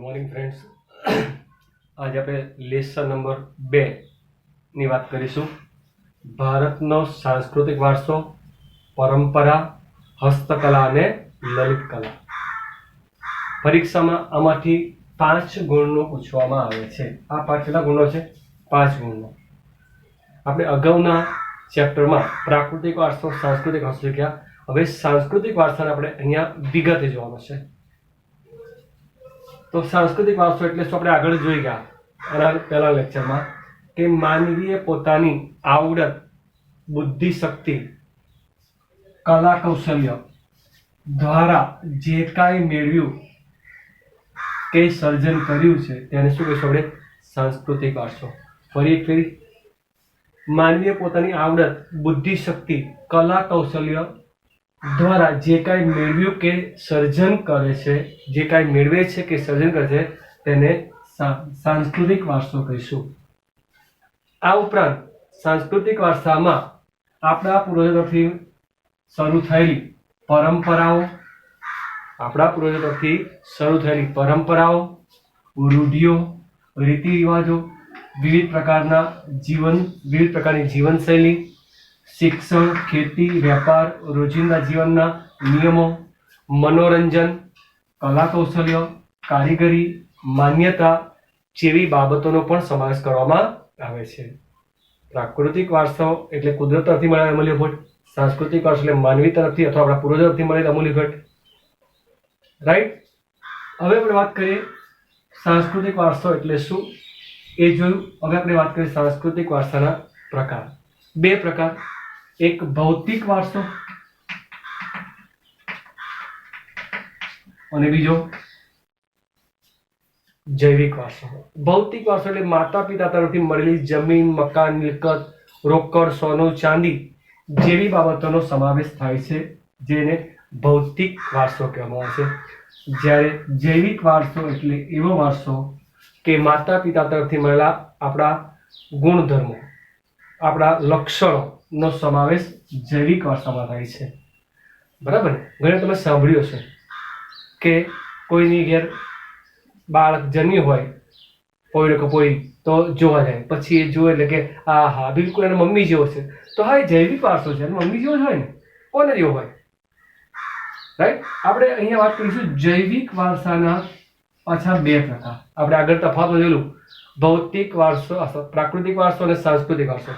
Morning friends, આજે આપણે lesson number 2 ની વાત કરીશું. ભારતનો સાંસ્કૃતિક વારસો, પરંપરા, હસ્તકલા અને લલિત કલા. પરીક્ષામાં આમાંથી 5 ગુણનું પૂછવામાં આવે છે. આ 5 કેટલા ગુણનો છે? 5 ગુણનો. આપણે અગાઉના ચેપ્ટરમાં પ્રાકૃતિક વારસો, સાંસ્કૃતિક વારસો શીખ્યા. હવે સાંસ્કૃતિક વારસાને આપણે અહીંયા વિગતે જોવાનો છે. તો સાંસ્કૃતિક વારસો એટલે શું આપણે આગળ જોઈ ગયા આના પહેલા લેક્ચરમાં કે માનવીએ પોતાની આવડત, બુદ્ધિ શક્તિ, કલા કૌશલ્ય દ્વારા જે કાંઈ મેળવ્યું કે સર્જન કર્યું છે તેને શું કહીશું આપણે? સાંસ્કૃતિક વારસો. ફરી એક ફેરી, માનવીએ પોતાની આવડત, બુદ્ધિ શક્તિ, કલા કૌશલ્ય દ્વારા જે કાંઈ મેળવ્યું કે સર્જન કરે છે, જે કાંઈ મેળવે છે કે સર્જન કરે છે તેને સાંસ્કૃતિક વારસો કહીશું. આ ઉપરાંત સાંસ્કૃતિક વારસામાં આપણા પૂર્વજો તરફથી શરૂ થયેલી પરંપરાઓ, રૂઢિઓ, રીતિ રિવાજો, વિવિધ પ્રકારની જીવનશૈલી, શિક્ષણ, ખેતી, વેપાર, રોજિંદા જીવનના નિયમો, મનોરંજન, કલા કૌશલ્ય, કારીગરી, માન્યતા જેવી બાબતોનો પણ સમાવેશ કરવામાં આવે છે. પ્રાકૃતિક વારસો એટલે કુદરત તરફથી મળેલા અમૂલ્ય ભેટ, સાંસ્કૃતિક વારસો એટલે માનવી તરફથી અથવા આપણા પૂર્વજો તરફથી મળેલા અમૂલ્ય ભેટ. રાઈટ. હવે આપણે વાત કરીએ સાંસ્કૃતિક વારસો એટલે શું એ જોયું. હવે આપણે વાત કરીએ સાંસ્કૃતિક વારસાના પ્રકાર. 2 પ્રકાર. એક ભૌતિક વારસો અને બીજો જૈવિક વારસો. ભૌતિક વારસો એટલે માતા પિતા તરફથી મળેલી જમીન, મકાન, મિલકત, રોકડ, સોનું, ચાંદી જેવી બાબતોનો સમાવેશ થાય છે, જેને ભૌતિક વારસો કહેવામાં આવે છે. જ્યારે જૈવિક વારસો એટલે એવો વારસો કે માતા પિતા તરફથી મળેલા આપણા ગુણધર્મો, આપણા લક્ષણોનો સમાવેશ જૈવિક વારસામાં થાય છે. બરાબર ને? ઘણી તમે સાંભળ્યું હશે કે કોઈની ઘેર બાળક જન્મ્યું હોય, પોયડો કે પોયડી, તો જોવા જાય, પછી એ જુએ એટલે કે હા બિલકુલ એના મમ્મી જેવો છે. તો હા, એ જૈવિક વારસો છે, મમ્મી જેવો જ હોય ને. કોને જેવો હોય? રાઈટ. આપણે અહીંયા વાત કરીશું જૈવિક વારસાના પાછા 2 પ્રકાર. આપણે આગળ તફાવત જોયેલું, ભૌતિક વારસો, પ્રાકૃતિક વારસો અને સાંસ્કૃતિક વારસો.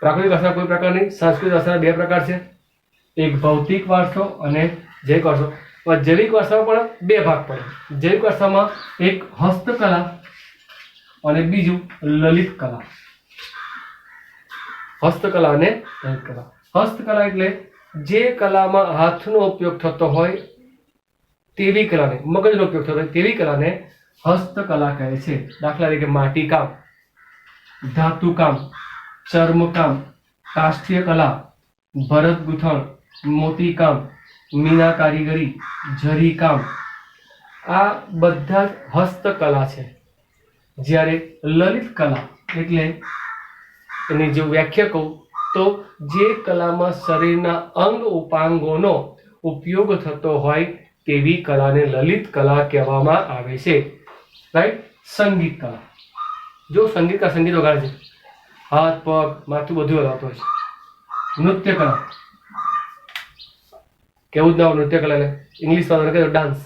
પ્રાકૃતિક વારસા કોઈ પ્રકાર નહીં, સાંસ્કૃતિક વારસાના 2 પ્રકાર છે. એક ભૌતિક વારસો અને જૈવિક વારસો. જૈવિક વારસામાં પણ 2 ભાગ પડે. જૈવિક વારસામાં એક હસ્તકલા અને બીજું લલિત કલા. હસ્તકલા અને લલિત કલા. હસ્તકલા એટલે જે કલામાં હાથનો ઉપયોગ થતો હોય તેવી કલાને, મગજનો ઉપયોગ થતો હોય તેવી કલાને હસ્તકલા કહે છે. દાખલા તરીકે માટીકામ, ધાતુકામ, ચર્મકામ, કાષ્ઠીય કલા, ભરત ગૂંથણ, મોતીકામ, મીના કારીગરી, જરી કામ, આ બધા હસ્તકલા છે. જ્યારે લલિત કલા એટલે એની જો વ્યાખ્યા કહું તો જે કલામાં શરીરના અંગ ઉપાંગોનો ઉપયોગ થતો હોય તેવી કલાને લલિત કલા કહેવામાં આવે છે. રાઈટ. સંગીત કલા, જો સંગીત વગાડે છે, હાથ પગ માથું બધું હલાવતો હોય છે. નૃત્ય કલા, કેવું જ ના નૃત્ય કલા, ઇંગ્લિશ વાળાને કહે ડાન્સ.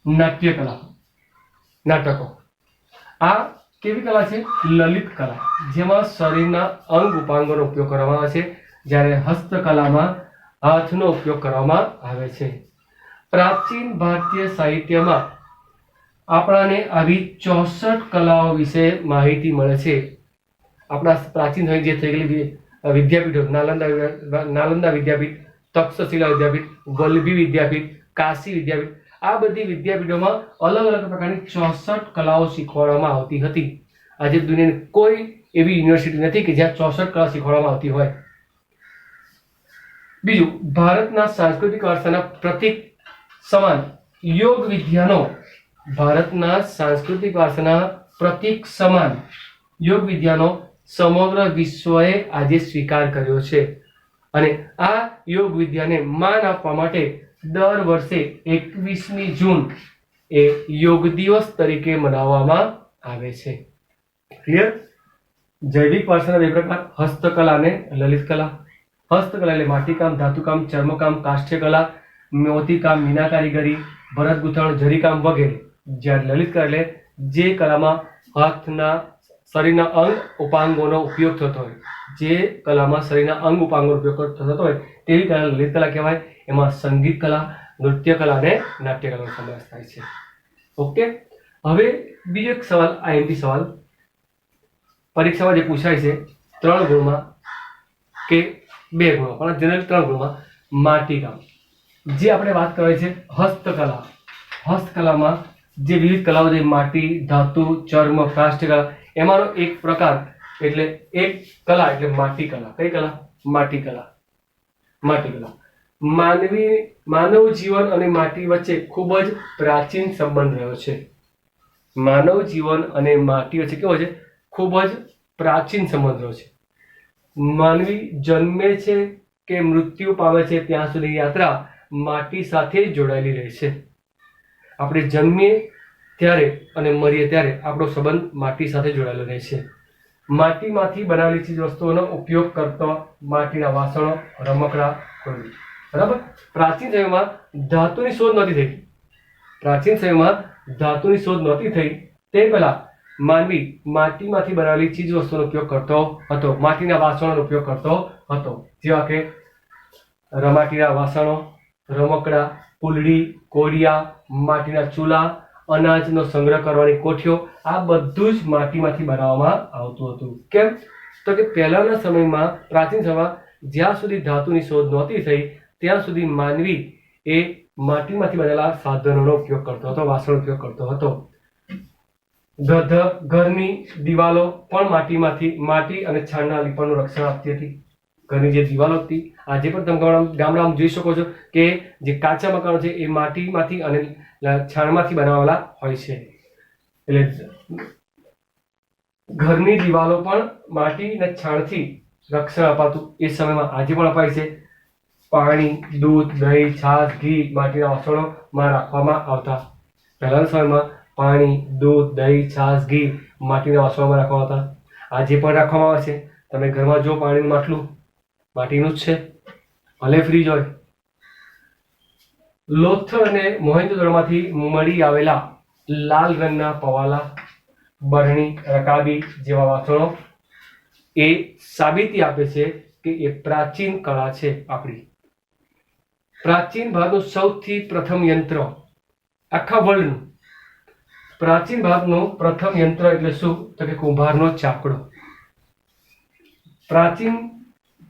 નાટ્ય કલા, નાટકો. આ કેવી કલા છે? લલિત કલા, જેમાં શરીરના અંગ ઉપાંગોનો ઉપયોગ કરવામાં આવે છે. જ્યારે હસ્તકલામાં હાથનો ઉપયોગ કરવામાં આવે છે. પ્રાચીન ભારતીય સાહિત્યમાં આપણાને આવી 64 કલાઓ વિશે માહિતી મળે છે. આપણા પ્રાચીન જે થઈ ગયેલી વિદ્યાપીઠો, નાલંદા વિદ્યાપીઠ, તક્ષશિલા વિદ્યાપીઠ, વલ્લભી વિદ્યાપીઠ, કાશી વિદ્યાપીઠ, આ બધી વિદ્યાપીઠોમાં અલગ અલગ પ્રકારની 64 કલાઓ શીખવાડવામાં આવતી હતી. આજે દુનિયાની કોઈ એવી યુનિવર્સિટી નથી કે જ્યાં 64 કલા શીખવાડવામાં આવતી હોય. બીજું, ભારતના સાંસ્કૃતિક વારસાના પ્રતીક સમાન યોગ વિદ્યાનો, ભારતના સાંસ્કૃતિક વારસાના પ્રતીક સમાન યોગ વિદ્યાનો સમગ્ર વિશ્વએ આજે સ્વીકાર કર્યો છે. અને આ યોગ વિદ્યાને માન આપવા માટે દર વર્ષે 21મી જૂન એ યોગ દિવસ તરીકે મનાવવામાં આવે છે. ક્લિયર? જૈવિક વારસાના બે પ્રકાર, હસ્તકલા અને લલિત કલા. હસ્તકલા એટલે માટીકામ, ધાતુકામ, ચર્મકામ, કાષ્ઠ્યકલા, મોતીકામ, મીના કારીગરી, ભરત ગૂંથણ, જરીકામ વગેરે. જ્યારે લલિત કલા એટલે જે કલામાં હાથના શરીરના અંગ ઉપાંગોનો ઉપયોગ થતો હોય, જે કલામાં શરીરના અંગ ઉપાંગોનો ઉપયોગ થતો હોય તેવી કલા લલિત કલા કહેવાય. એમાં સંગીત કલા, નૃત્ય કલા અને નાટ્ય કલાનો સમાવેશ થાય છે. ઓકે, હવે બીજો એક સવાલ, આઈએમપી સવાલ પરીક્ષામાં જે પૂછાય છે 3 ગુણમાં કે 2 ગુણમાં, પણ જનરલ 3 ગુણમાં, માટીકામ. જે આપણે વાત કરવી છે હસ્તકલા. હસ્તકલામાં જે વિવિધ કલાઓ છે, માટી, ધાતુ, ચર્મ, કાષ્ઠકલા, એમાંનો એક પ્રકાર એટલે એક કલા એટલે માટી કલા. કઈ કલા? માટી કલા. માટી કલા. માનવ જીવન અને માટી વચ્ચે ખૂબ જ પ્રાચીન સંબંધ રહ્યો છે. માનવ જીવન અને માટી વચ્ચે કેવો છે? ખૂબ જ પ્રાચીન સંબંધ રહ્યો છે. માનવી જન્મે છે કે મૃત્યુ પામે છે ત્યાં સુધી યાત્રા માટી સાથે જોડાયેલી રહે છે. આપણે જન્મીએ ત્યારે અને મરીએ ત્યારે આપણો સંબંધ માટી સાથે જોડાયેલો રહે છે. માટીમાંથી બનાવેલી ચીજ વસ્તુઓનો ઉપયોગ કરતા માટીના વાસણો, રમકડા, બરાબર. પ્રાચીન સમયમાં ધાતુની શોધ નહોતી થઈ. પ્રાચીન સમયમાં ધાતુની શોધ નહોતી થઈ તે પહેલા માનવી માટીમાંથી બનાવેલી ચીજ વસ્તુનો ઉપયોગ કરતો હતો, માટીના વાસણોનો ઉપયોગ કરતો હતો, જેવા કે માટીના વાસણો, રમકડા, કુલડી, કોડિયા, માટીના ચૂલા, અનાજનો સંગ્રહ કરવાની કોઠીઓ, આ બધું જ માટીમાંથી બનાવવામાં આવતું હતું. કેમ? તો કે પહેલાના સમયમાં, પ્રાચીન સમયમાં જ્યાં સુધી ધાતુની શોધ નહોતી થઈ ત્યાં સુધી માનવી એ માટીમાંથી બનેલા સાધનોનો ઉપયોગ કરતો હતો, વાસણનો ઉપયોગ કરતો હતો. ઘરની દિવાલો પણ માટી અને છાણના લીપણનું રક્ષણ આપતી હતી. ઘરની જે દિવાલો હતી, આજે પણ તમે ગામડામાં જોઈ શકો છો કે જે કાચા મકાનો છે એ માટીમાંથી અને છાણમાંથી બનાવેલા હોય છે. એટલે ઘરની દિવાલો પણ માટી અને છાણથી રક્ષણ અપાતું એ સમયમાં આજે પણ અપાય છે. પાણી, દૂધ, દહીં, છાશ, ઘી માટીના વાસણોમાં રાખવામાં આવતા. પહેલાના સમયમાં પાણી, દૂધ, દહીં, છાશ, ઘી માટીના વાસણોમાં રાખવામાં આવતા. આજે પણ રાખવામાં આવે છે. તમે ઘરમાં જો પાણીનું માટલું માટીનું જ છે, ભલે ફ્રીજ હોય. લોથલ અને મોહેંજો-દડોમાંથી મળી આવેલા લાલ રંગના પવાલા, બરણી, રકાબી જેવા વાસણો એ સાબિતી આપે છે કે એ પ્રાચીન કળા છે આપણી. પ્રાચીન ભારતનું સૌથી પ્રથમ યંત્ર, આખા વર્લ્ડનું પ્રાચીન ભારતનું પ્રથમ યંત્ર એટલે શું? તો કે કુંભારનો ચાકડો.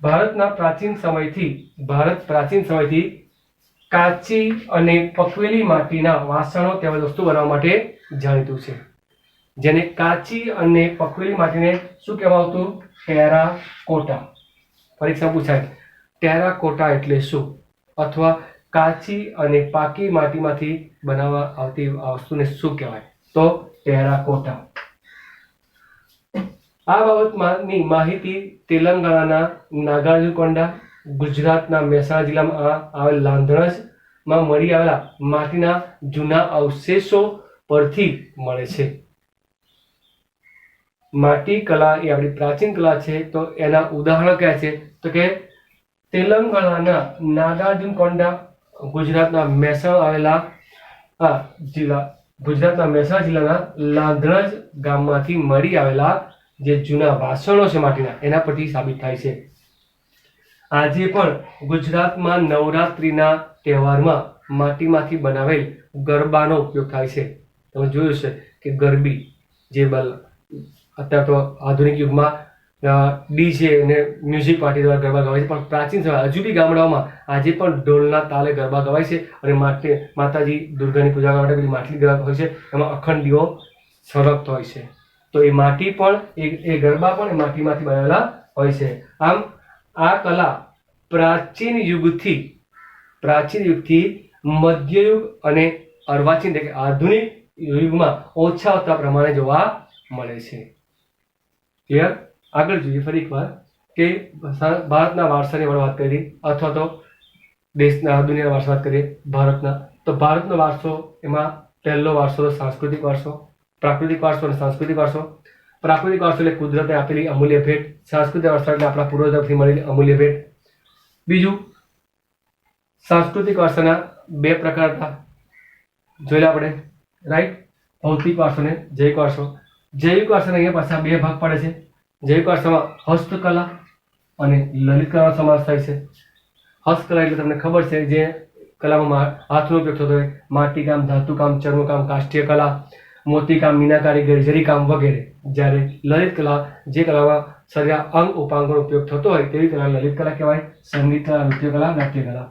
ભારત પ્રાચીન સમયથી કાચી અને પકવેલી માટીના વાસણો તેમજ વસ્તુ બનાવવા માટે જાણીતું છે. જેને કાચી અને પકવેલી માટીને શું કહેવામાં આવતું? ટેરાકોટા. પરીક્ષા પૂછાય ટેરાકોટા એટલે શું, અથવા કાચી અને પાકી માટીમાંથી બનાવવા આવતી આ વસ્તુને શું કહેવાય? તો ટેરાકોટા. આ બાબતની માહિતી તેલંગાણાના નાગાર્જુનકોંડા, ગુજરાતના મહેસાણા જિલ્લામાં આવેલ લાંધણજમાં મળી આવેલા માટીના જૂના અવશેષો પરથી મળે છે. માટી કલા એ આપણી પ્રાચીન કલા છે. તો એના ઉદાહરણો કયા છે? તો કે તેલંગાણાના નાગાર્જુનકોંડા, ગુજરાતના મહેસાણા જિલ્લાના લાંધણજ ગામમાંથી મળી આવેલા જે જૂના વાસણો છે માટીના, એના પરથી સાબિત થાય છે. આજે પણ ગુજરાતમાં નવરાત્રિના તહેવારમાં માટીમાંથી બનાવેલ ગરબાનો ઉપયોગ થાય છે. તમે જોયું છે કે ગરબી, જે અત્યારે તો આધુનિક યુગમાં ડીજે અને મ્યુઝિક પાર્ટી દ્વારા ગરબા ગવાય છે, પણ પ્રાચીન સમય હજુ બી ગામડાઓમાં આજે પણ ઢોલના તાલે ગરબા ગવાય છે. અને માતાજી દુર્ગાની પૂજા કરવા માટે પેલી માટલી ગરબા હોય છે, એમાં અખંડ દીવો સળગતો હોય છે. તો એ માટી પણ એ ગરબા પણ એ માટીમાંથી બનેલા હોય છે. આમ આ કલા પ્રાચીન યુગથી મધ્યયુગ અને અર્વાચીન એટલે કે આધુનિક યુગમાં ઓછા હોતા પ્રમાણે જોવા મળે છે. ક્લિયર? આગળ જોઈએ ફરી એકવાર કે ભારતના વારસાની વાત કરી, અથવા તો દેશના દુનિયાના વારસા વાત કરીએ ભારતના, તો ભારતનો વારસો એમાં પહેલો વારસો તો સાંસ્કૃતિક વારસો, પ્રાકૃતિક વારસો અને સાંસ્કૃતિક વારસો. પ્રાકૃતિક વારસો એટલે કુદરતે આપેલી અમૂલ્ય ભેટ, સાંસ્કૃતિક વારસો એટલે આપણા પૂર્વજોથી મળેલી અમૂલ્ય ભેટ. બીજું, સાંસ્કૃતિક વારસાના બે પ્રકાર હતા જોયેલા આપણે, રાઈટ? ભૌતિક વારસો અને જૈવિક વારસો. જૈવિક વારસાના અહીંયા પાછા બે ભાગ પડે છે. જૈવિક વારસામાં હસ્તકલા અને લલિત કલાનો સમાવેશ થાય છે. હસ્તકલા એટલે તમને ખબર છે જે કલામાં હાથનો ઉપયોગ થતો હોય, માટીકામ, ધાતુકામ, ચર્મકામ, કાષ્ઠીય કલા, મોતીકામ, મીનાકારી, જરી કામ વગેરે. જ્યારે લલિત કલા જે કલામાં શરીર અંગ ઉપાંગનો ઉપયોગ થતો હોય તેવી કલા લલિત કલા કહેવાય. સંગીત કલા, નૃત્ય કલા, નાટ્ય કલા.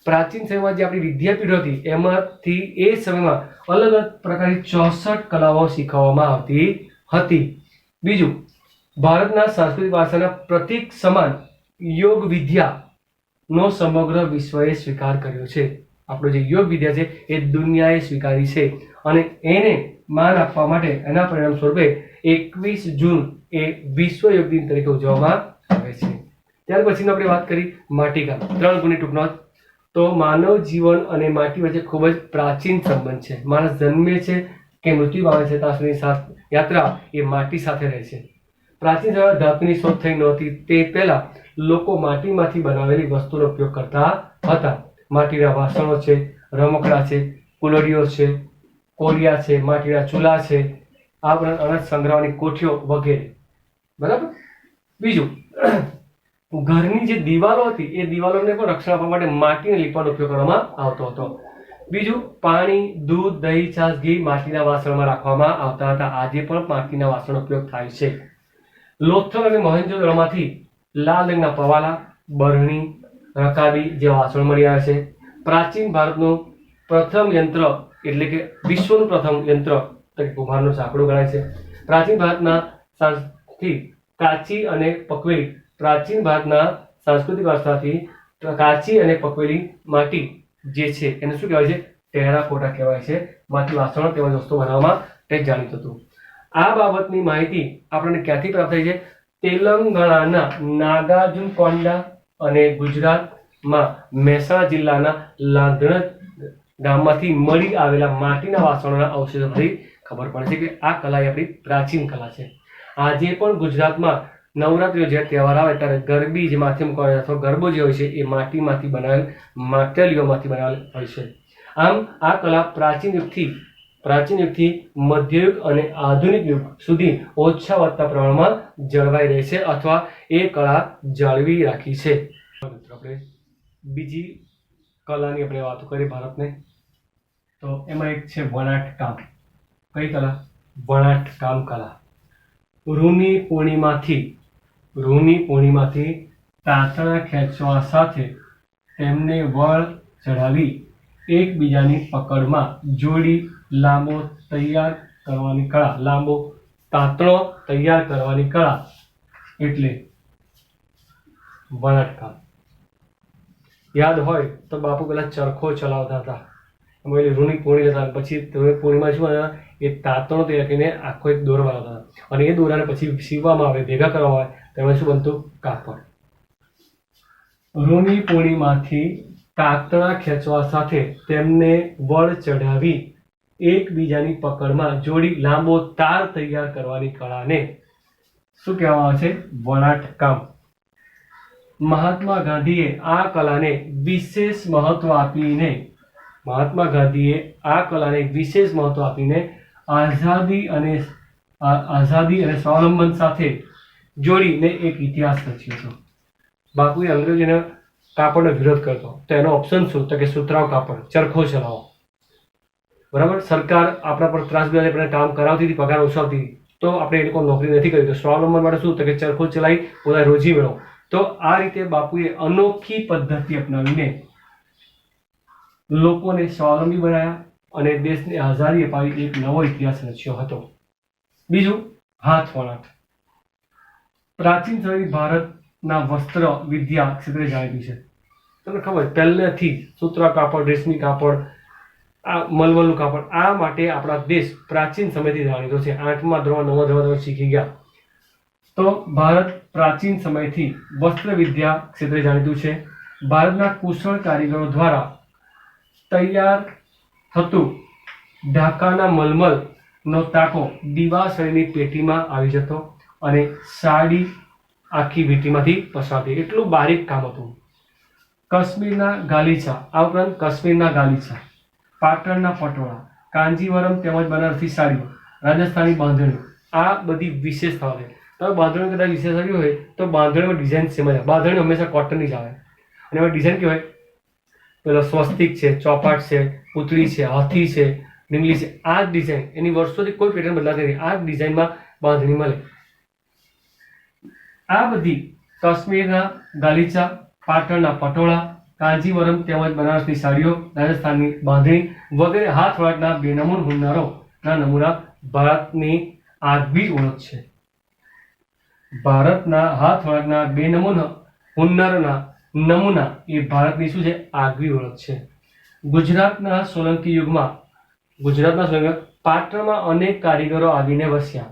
પ્રાચીન સમયમાં જે આપણી વિદ્યાપીઠો હતી એમાંથી એ સમયમાં અલગ અલગ પ્રકારની 64 કલાઓ શીખવવામાં આવતી હતી. બીજું, ભારતના સાંસ્કૃતિક વારસાના પ્રતીક સમાન યોગ વિદ્યાનો સમગ્ર વિશ્વએ સ્વીકાર કર્યો છે. આપણો જે યોગ વિદ્યા છે એ દુનિયાએ સ્વીકારી છે અને એને માન આપવા માટે એના પરિણામ સ્વરૂપે 21 જૂન એ વિશ્વ યોગ દિન તરીકે ઉજવવામાં આવે છે. ત્યાર પછીનો આપણે વાત કરી માટીકામ. 3 ગુણી ટૂંક નોંધ. તો માનવ જીવન અને માટી વચ્ચે ખૂબ જ પ્રાચીન સંબંધ છે. માણસ જન્મે છે કે મૃત્યુ પામે છે ત્યાં સુધીની યાત્રા એ માટી સાથે રહે છે. પ્રાચીન સમયમાં ધાતુની શોધ થઈ નહોતી તે પહેલા લોકો માટીમાંથી બનાવેલી વસ્તુનો ઉપયોગ કરતા હતા. માટીના વાસણો છે, રમકડા છે, કુલડીઓ છે, કોલિયા છે, માટીના ચૂલા છે, આ બધા અનાજ સંગ્રહવાની કોઠીઓ વગેરે. બરાબર. બીજું, ઘરની જે દિવાલો હતી એ દિવાલોને પણ રક્ષણ આપવા માટે માટીને લીપવાનો ઉપયોગ કરવામાં આવતો હતો. બીજું, પાણી, દૂધ, દહીં, છાશ, ઘી માટીના વાસણમાં રાખવામાં આવતા હતા. આજે પણ માટીના વાસણનો ઉપયોગ થાય છે. લોથલ અને મોહેન્જો-દડોમાંથી લાલ રંગના પવાલા, બરણી, રકાબી જેવા વાસણો મળી આવ્યા છે. પ્રાચીન ભારતનું પ્રથમ યંત્ર એટલે કે વિશ્વનું પ્રથમ યંત્ર તરીકે કુંભારનો સાંકડો ગણાય છે. પ્રાચીન ભારતના કાચી અને પકવેલી પ્રાચીન ભારતના સાંસ્કૃતિક વારસાથી કાચી અને પકવેલી માટી જે છે એને શું કહેવાય છે? ટેરાકોટા કહેવાય છે. માટી વાસણો તેમજ વસ્તુઓ બનાવવામાં તે જાણીતું હતું. આ બાબતની માહિતી આપણને ક્યાંથી પ્રાપ્ત થઈ છે? તેલંગાણાના નાગાર્જુનકોંડા અને ગુજરાતમાં મહેસાણા જિલ્લાના લાંધણજ ગામમાંથી મળી આવેલા માટીના વાસણોના અવશેષોથી ખબર પડે છે કે આ કલા એ આપણી પ્રાચીન કલા છે. આજે પણ ગુજરાતમાં નવરાત્રિનો જે તહેવાર આવે ત્યારે ગરબી જે માથે મૂકવાનો અથવા ગરબો જે હોય છે એ માટીમાંથી બનાવેલ માટેલીઓમાંથી બનાવેલ હોય છે. આમ આ કલા પ્રાચીન યુગથી મધ્યયુગ અને આધુનિક યુગ સુધી ઓછા વધતા પ્રમાણમાં જળવાઈ રહી છે અથવા એ કળા જાળવી રાખી છે. આપણે બીજી કલાની આપણે વાતો કરીએ ભારતને, તો એમાં એક છે વણાટકામ. કઈ કલા? વણાટકામ કલા. રૂની પૂર્ણિમાથી તાંતણા ખેંચવા સાથે તેમને વળ ચઢાવી એકબીજાની પકડમાં જોડી લાંબો તૈયાર કરવાની કળા. લાંબો તાંતણો તૈયાર કરવાની કળા એટલે વણાટકામ. યાદ હોય તો બાપુ પેલા ચરખો ચલાવતા હતા, રૂની પૂણી લેતા, પછી પૂર્ણિમા શું એ તાંતણો તૈયાર કરીને આખો એક દોરો બનાવતા હતા અને એ દોરાને પછી સીવવામાં આવે, ભેગા કરવામાં આવે, તેમાં શું બનતું? કાપડ. રૂની પૂર્ણિમાથી તાંતણા ખેંચવા સાથે તેમને વળ ચઢાવી એકબીજાની પકડમાં જોડી લાંબો તાર તૈયાર કરવાની કળાને શું કહેવામાં આવે છે? વણાટકામ. મહાત્મા ગાંધીએ આ કલાને વિશેષ મહત્વ આપીને આઝાદી અને સ્વાવલંબન સાથે જોડીને એક ઇતિહાસ રચ્યો હતો. બાપુએ અંગ્રેજોને કાપડનો વિરોધ કરતો તો એનો ઓપ્શન શું? તો કે સુતરાઉ કાપડ, ચરખો ચલાવો. બરાબર. સરકાર આપણા પર ત્રાસ ગણે કામ કરાવતી હતી, પગાર ઓછો આવતી હતી, તો આપણે એ લોકો નોકરી નથી કરી. તો સ્વાવલંબન માટે શું? તો કે ચરખો ચલાવી પોતાની રોજી મેળવો. તો આ રીતે બાપુએ અનોખી પદ્ધતિ અપનાવીને લોકોને સ્વાવલંબી બનાવ્યા અને દેશને આઝાદી અપાવી એક નવો ઇતિહાસ રચ્યો હતો. બીજું, હાથ વણાટ. પ્રાચીન સમયથી ભારતના વસ્ત્ર વિદ્યા ક્ષેત્રે જાણીતું છે. તમને ખબર પહેલેથી સુતરા કાપડ, રેશમી કાપડ, આ મલમલનું કાપડ, આ માટે આપણા દેશ પ્રાચીન સમયથી જાણીતો છે. 8મા ધોરણ 9મા ધોરણ શીખી ગયા. તો ભારત પ્રાચીન સમયથી વસ્ત્ર વિદ્યા ક્ષેત્રે જાણીતું છે. ભારતના કુશળ કારીગરો દ્વારા તૈયાર થતું ઢાકાના મલમલનો તાકો દીવાસળીની પેટીમાં આવી જતો અને સાડી આખી વીંટીમાંથી પસાર થઈ. એટલું બારીક કામ હતું. કાશ્મીરના ગાલીચા, આ ઉપરાંત કાશ્મીરના ગાલીચા, પાટણના પટોળા, કાંજીવરમ તેમજ બનારસી સાડીઓ, રાજસ્થાની બાંધણીઓ, આ બધી વિશેષતાઓ છે. તો બાંધણીઓ કદાચ વિશેષ આવી હોય તો બાંધણીમાં ડિઝાઇન સેમ જ. બાંધણી હંમેશા કોટનની જ આવે અને એમાં ડિઝાઇન કેવાય પેલો સ્વસ્તિક છે, ચોપાટ છે, પૂતળી છે, હાથી છે, નીમલી છે. આ ડિઝાઇન એની વર્ષોથી કોઈ પેટર્ન બદલાતી નથી. આ ડિઝાઇનમાં બાંધણી મળે. આ બધી કાશ્મીરના ગાલીચા, પાટણના પટોળા, કાંજીવરમ તેમજ બનારસની સાડીઓ, રાજસ્થાનની બાંધણી વગેરે હાથવણાટના બેનમૂન હુન્નરોના નમૂના ભારતની આગવી ઓળખ છે. ભારતના હાથવણાટના બેનમૂન હુન્નરના નમૂના એ ભારતની શું છે? આગવી ઓળખ છે. ગુજરાતના સોલંકી યુગમાં પાટણમાં અનેક કારીગરો આવીને વસ્યા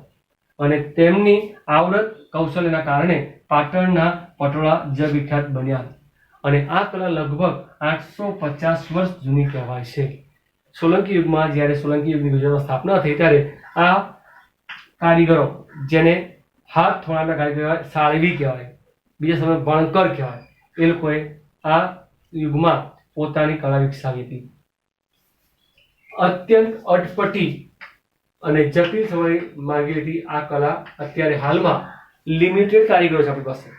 અને તેમની આવડત કૌશલ્યના કારણે પાટણના પટોળા જગવિખ્યાત બન્યા અને આ કલા લગભગ 850 વર્ષ જૂની કહેવાય છે. સોલંકી યુગમાં જ્યારે સોલંકી યુગની ગુજરાતમાં સ્થાપના થઈ ત્યારે આ કારીગરો, જેને હાથ થોડાના કારીગરો સાળવી કહેવાય, બીજા સમય વણકર કહેવાય, એ લોકોએ આ યુગમાં પોતાની કલા વિકસાવી હતી. અત્યંત અટપટી અને જટિલ સમય માંગી લીધી આ કલા અત્યારે હાલમાં લિમિટેડ કારીગરો છે આપણી પાસે.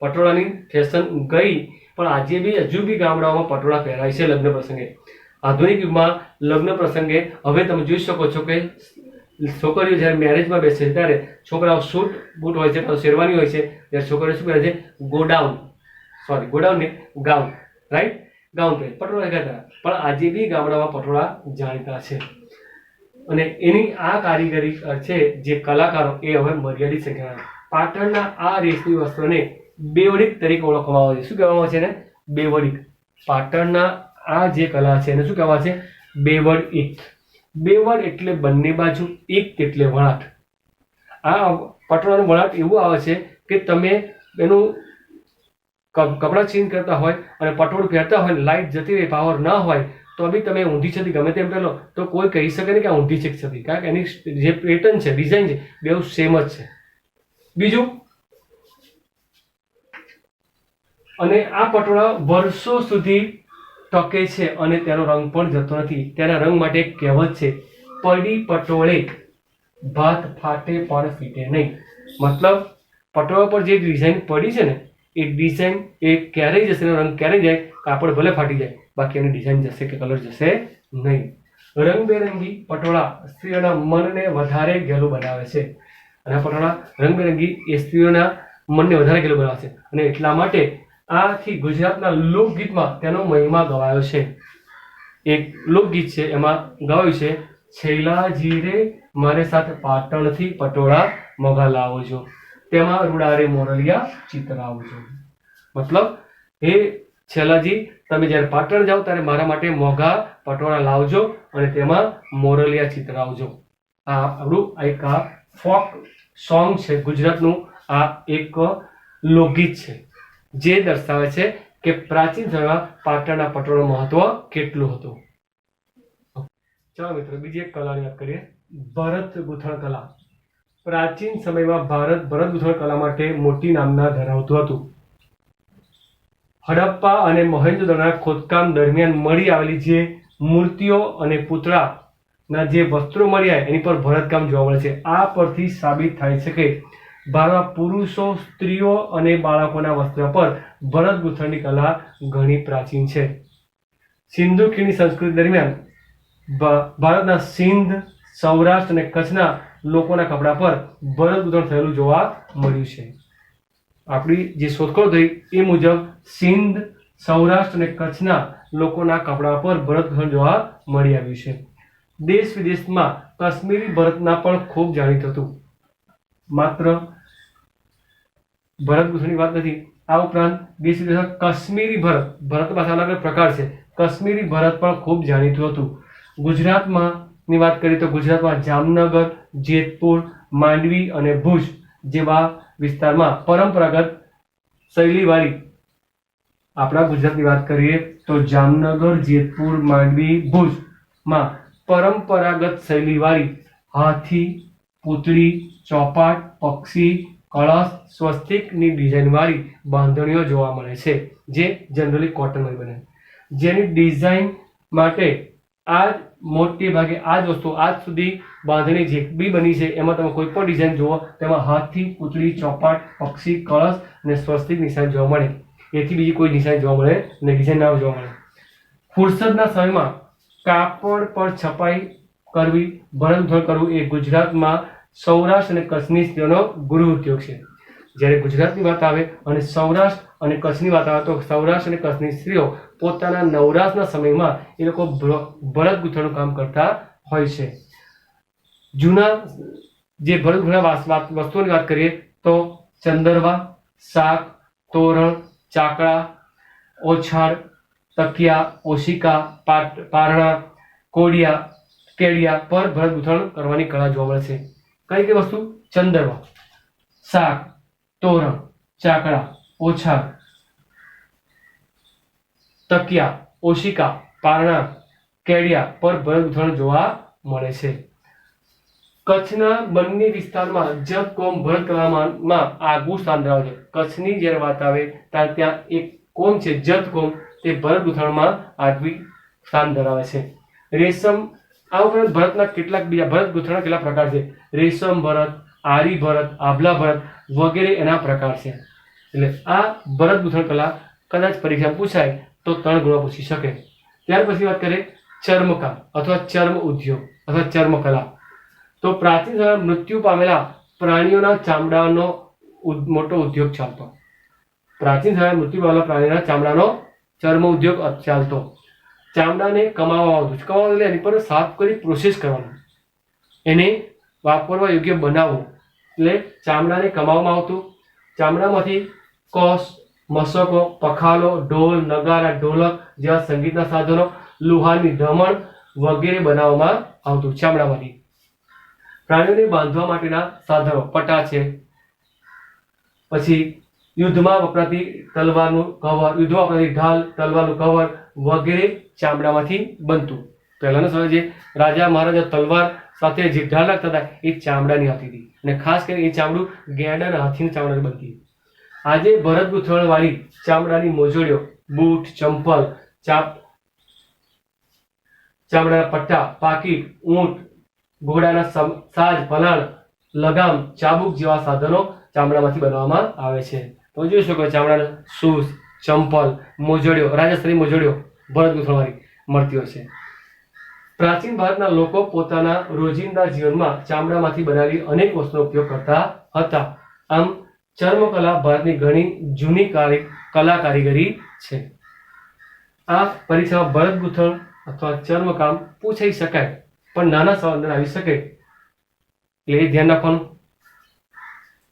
પટોળાની ફેશન ગઈ પણ આજે બી હજુ બી ગામડાઓમાં પટોળા પહેરાય છે લગ્ન પ્રસંગે. આધુનિક યુગમાં લગ્ન પ્રસંગે હવે તમે જોઈ શકો છો કે છોકરીઓ જ્યારે મેરેજમાં બેસે છે ત્યારે છોકરાઓ સૂટ બૂટ હોય છે, શેરવાની હોય છે, જ્યારે છોકરીઓ શું પહેરે છે? ગોડાઉન ને ગાઉન, રાઈટ? ગાઉન પહેરે, પટોળા પહેરતા. પણ આજે બી ગામડામાં પટોળા જાણીતા છે અને એની આ કારીગરી છે જે કલાકારો એ હવે મર્યાદિત સંખ્યામાં. પાટણના આ રેશમી વસ્ત્રને બેવડીક તરીકે ઓળખવામાં આવે છે. શું કહેવામાં આવે છે એને? બેવડીક. પાટણના આ જે કલા છે એને શું કહેવાય છે? બેવડ. બેવડ એટલે બંને બાજુ, એક એટલે વણાટ. આ પટોળાનું વણાટ એવું આવે છે કે તમે એનું કપડાં ચેન્જ કરતા હોય અને પટોળું પહેરતા હોય, લાઇટ જતી રહી, પાવર ના હોય તો બી તમે ઊંધી છતી ગમે તેમ પહેરો તો કોઈ કહી શકે નહીં કે આ ઊંધી છે છતી, કારણ કે એની જે પેટર્ન છે, ડિઝાઇન છે, બેઉ સેમ જ છે. બીજું, અને આ પટોળા વર્ષો સુધી ટકે છે અને તેનો રંગ પણ જતો નથી. તેના રંગ માટે એક કહેવત છે, પડી પટોળે ભાત ફાટે પણ ફીટે નહીં. મતલબ પટોળા પર જે ડિઝાઇન પડી છે ને એ ડિઝાઇન એ ક્યારેય જશે, એનો રંગ ક્યારેય જાય, કાપડ ભલે ફાટી જાય, બાકી એની ડિઝાઇન જશે કે કલર જશે નહીં. રંગબેરંગી પટોળા સ્ત્રીઓના મનને વધારે ઘેલું બનાવે છે અને આ પટોળા રંગબેરંગી એ સ્ત્રીઓના મનને વધારે ઘેલું બનાવે છે અને એટલા માટે આથી ગુજરાતના લોકગીતમાં તેનો મહિમા ગવાયો છે. એક લોકગીત છે એમાં ગવાયું છે, છેલ્લાજી રે મારે સાથે પાટણથી પટોળા મોઘા લાવજો, તેમાં રૂડારે મોરલિયા ચિતરાવજો. મતલબ, હે છેલ્લાજી, તમે જ્યારે પાટણ જાઓ ત્યારે મારા માટે મોઘા પટોળા લાવજો અને તેમાં મોરલિયા ચિતરાવજો. આ આપણું એક ફોક સોંગ છે ગુજરાતનું. આ એક લોકગીત છે જે દર્શાવે છે કે પ્રાચીન સમયમાં પાટણના પટોળાનું મહત્વ કેટલું હતું. ચાલો મિત્રો, બીજી એક કલાની વાત કરીએ, ભરત ગૂંથણ કલા. પ્રાચીન સમયમાં ભારત ભરત ગૂંથણ કલા માટે મોટી નામના ધરાવતું હતું. હડપ્પા અને મોહેંજો-દડોના ખોદકામ દરમિયાન મળી આવેલી જે મૂર્તિઓ અને પૂતળાના જે વસ્ત્રો મળ્યા એની પર ભરતકામ જોવા મળે છે. આ પરથી સાબિત થાય છે કે ભારતમાં પુરુષો, સ્ત્રીઓ અને બાળકોના વસ્ત્ર પર ભરત ગૂંથણની કલા ઘણી પ્રાચીન છે. સિંધુ ખીણની સંસ્કૃતિ દરમિયાન ભારતના સિંધ, સૌરાષ્ટ્ર અને કચ્છના લોકોના કપડા પર ભરત ગૂંથણ થયેલું જોવા મળ્યું છે. આપણી જે શોધખોળ થઈ એ મુજબ સિંધ, સૌરાષ્ટ્ર અને કચ્છના લોકોના કપડા પર ભરત ગૂંથણ જોવા મળી આવ્યું છે. દેશ વિદેશમાં કાશ્મીરી ભરતના પણ ખૂબ જાણીતું હતું. માત્ર ભરત ગૂંથણની વાત નથી, આ ઉપરાંત દેશ વિદેશમાં કાશ્મીરી ભરત પાસે અલગ અલગ પ્રકાર છે. કાશ્મીરી ભરત પણ ખૂબ જાણીતું હતું. ગુજરાતમાં ની વાત કરીએ તો ગુજરાતમાં જામનગર, જેતપુર, માંડવી અને ભુજ જેવા વિસ્તારમાં પરંપરાગત શૈલીવાળી આપણા ગુજરાતની વાત કરીએ તો જામનગર, જેતપુર, માંડવી, ભુજમાં પરંપરાગત શૈલીવાળી હાથી, પૂતળી, ચોપાટ, પક્ષી, કળશ, સ્વસ્તિકની ડિઝાઇનવાળી બાંધણીઓ જોવા મળે છે, જે જનરલી કોટનમાં બને. જેની ડિઝાઇન માટે આ મોટે ભાગે આ જ વસ્તુ આજ સુધી બાંધણી જે બી બની છે એમાં તમે કોઈ પણ ડિઝાઇન જુઓ તેમાં હાથી, પૂતળી, ચોપાટ, પક્ષી, કળશ અને સ્વસ્તિક નિશાન જોવા મળે. એથી બીજી કોઈ નિશાન જોવા મળે અને ડિઝાઇન ના જોવા મળે. ફુરસદના સમયમાં કાપડ પર છપાઈ કરવી, ભરતગૂંથણ કરવું એ ગુજરાતમાં સૌરાષ્ટ્ર અને કચ્છની સ્ત્રીઓનો ગૃહ ઉદ્યોગ છે. જ્યારે ગુજરાતની વાત આવે અને સૌરાષ્ટ્ર અને કચ્છની વાત આવે તો સૌરાષ્ટ્ર અને કચ્છની સ્ત્રીઓ પોતાના નવરાશના સમયમાં એ લોકો ભરત ગૂંથણનું કામ કરતા હોય છે. જૂના જે ભરત ગૂંથણ વસ્તુઓની વાત કરીએ તો ચંદરવા, શાક, તોરણ, ચાકડા, ઓછાડ, તકિયા, ઓશિકા, પારણા, કોડિયા, કેડિયા પર ભરત ગૂંથણ કરવાની કળા જોવા મળે છે. કઈ કઈ વસ્તુ? ચંદરવા, શાક, તોરણ, ચાકડા, ઓછાડ, તકિયા, ઓશિકા, પારણા, કેડિયા પર ભરત ગૂંથણ જોવા મળે છે. કચ્છના બંને વિસ્તારમાં જતકોમ ભરત કલામાં આગવું સ્થાન ધરાવે છે. કચ્છની જ્યારે વાત આવે ત્યારે ત્યાં એક કોમ છે જતકોમ, તે ભરત ગૂંથણમાં આગવી સ્થાન ધરાવે છે. રેશમ, આ ઉપરાંત ભરતના કેટલાક બીજા ભરત ગૂંથણના કેટલાક પ્રકાર છે. રેશમ ભરત, આરી ભરત, આભલા ભરત વગેરે એના પ્રકાર છે. એટલે આ ભરત ગૂંથણ કલા કદાચ પરીક્ષા પૂછાય તો 3 ગુણ પૂછી શકે. ત્યાર પછી વાત કરીએ ચર્મકામ અથવા ચર્મ ઉદ્યોગ અથવા ચર્મકલા. તો પ્રાચીન સમયમાં મૃત્યુ પામેલા પ્રાણીઓના ચામડાનો મોટો ઉદ્યોગ ચાલતો. પ્રાચીન સમયમાં મૃત્યુ પામેલા પ્રાણીઓના ચામડાનો ચર્મ ઉદ્યોગ ચાલતો. ચામડાને કમાવામાં આવતું. કમાવા એટલે એની પર સાફ કરી પ્રોસેસ કરવાનું, એને વાપરવા યોગ્ય બનાવવું, એટલે ચામડાને કમાવામાં આવતું. ચામડામાંથી કોસ, મશકો, પખાલો, ઢોલ, નગારા, ઢોલક જેવા સંગીતના સાધનો, લોહાની ધમણ વગેરે બનાવવામાં આવતું ચામડામાંથી. પ્રાણીઓને બાંધવા માટેના સાધનો પટા છે, પછી યુદ્ધમાં વપરાતી તલવારનું કવર, યુદ્ધમાં વપરાતી ઢાલ, તલવારનું કવર વગેરે ચામડામાંથી બનતું. પહેલાના સમયે જે રાજા મહારાજા તલવાર સાથે જે ઢાલ રાખતા હતા એ ચામડાની હતી હતી, અને ખાસ કરીને એ ચામડું ગેંડા અને હાથીના ચામડાની બનતી. આજે ભરત ગૂંથણ વાળી ચામડાની મોજડીઓ, બૂટ, ચંપલ, ચામડાના પટ્ટા, પાકીટ, ઊંટ, ઘોડાના સાજ, ભલાણ, લગામ, ચાબુક જેવા સાધનો ચામડામાંથી બનાવવામાં આવે છે. તમે જોઈ શકો ચામડાના શૂઝ, ચંપલ, મોજડીઓ, રાજસ્થાની મોજડીઓ ભરત ગૂંથણવાળી મળતી હોય છે. પ્રાચીન ભારતના લોકો પોતાના રોજિંદા જીવનમાં ચામડામાંથી બનાવેલી અનેક વસ્તુનો ઉપયોગ કરતા હતા. આમ ચર્મકલા ભારતની ઘણી જૂની કલા કારીગરી છે. આ પરીક્ષામાં ભરત ગૂંથણ અથવા ચર્મકામ પૂછાઈ શકાય, પણ નાના સવાલ આવી શકે, એટલે એ ધ્યાન રાખવાનું.